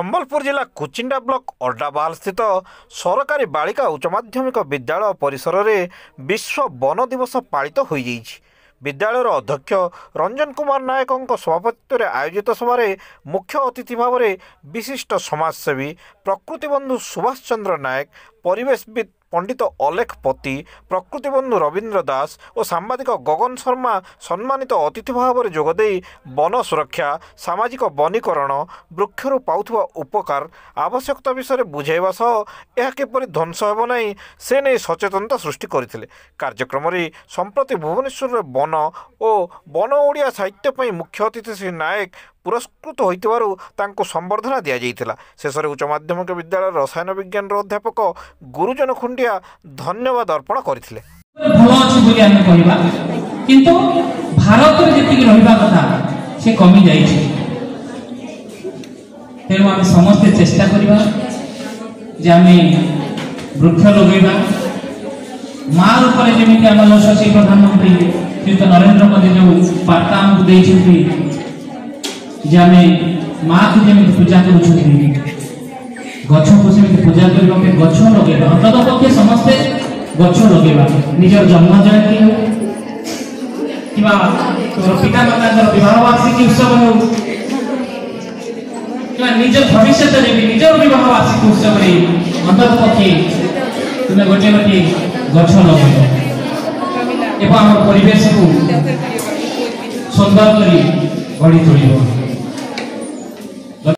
ସମ୍ବଲପୁର ଜିଲ୍ଲା କୁଚିଣ୍ଡା ବ୍ଲକ ଅର୍ଡାବାଲ ସ୍ଥିତ ସରକାରୀ ବାଳିକା ଉଚ୍ଚ ମାଧ୍ୟମିକ ବିଦ୍ୟାଳୟ ପରିସରରେ ବିଶ୍ୱ ବନ ଦିବସ ପାଳିତ ହୋଇଯାଇଛି। ବିଦ୍ୟାଳୟର ଅଧ୍ୟକ୍ଷ ରଞ୍ଜନ କୁମାର ନାୟକଙ୍କ ସଭାପତିତ୍ୱରେ ଆୟୋଜିତ ସଭାରେ ମୁଖ୍ୟ ଅତିଥି ଭାବରେ ବିଶିଷ୍ଟ ସମାଜସେବୀ ପ୍ରକୃତିବନ୍ଧୁ ସୁଭାଷ ଚନ୍ଦ୍ର ନାୟକ, ପରିବେଶବିତ୍ पंडित अलेख पति, प्रकृतिबंधु रवींद्र दास और सांबादिक गगन शर्मा सम्मानित अतिथि भाव में जोगदे वन सुरक्षा, सामाजिक वनीकरण, वृक्षर पाउथुवा उपकार आवश्यकता विषय बुझाइबा सह यह किपरि ध्वंस हेब नहीं से नहीं सचेतनता सृष्टि करथिले। कार्यक्रम में संप्रति भुवनेश्वर वन और वन ओडिया साहित्य मुख्य अतिथि श्री नायक पुरस्कृत होइतिबारु संबर्धना दिया जाइथिला। शेष में उच्च माध्यमिक विद्यालय रसायन विज्ञान अध्यापक गुरुजन खुंडिया धन्यवाद अर्पण करथिले। भलो अछि बोली हम कहिबा, किंतु भारत रे जेतिक रहिबा कथा से कमी जाई छै। तेनु हम समस्त चेष्टा करिबा जे हम वृक्ष लगेबा। माल ऊपर जेमिति हमर यशस्वी प्रधानमंत्री श्री नरेंद्र मोदी जो वार्ता हमकु देइ छथि जे आम माँ की जमी पूजा कर गछ को सेमती पूजा करने गछ लगे अंतत पक्षे समस्ते गछ लगे निजर जन्म जयंती हो कि पिता माता विवाह वार्षिकी उत्सव हो कि निज भविष्य निज विवाह वार्षिकी उत्सव अंतत पक्षे तुम्हें गोटे गोटे गछ लगे एवं आम परिवेश को सुंदर कर गढ़ी तोड़।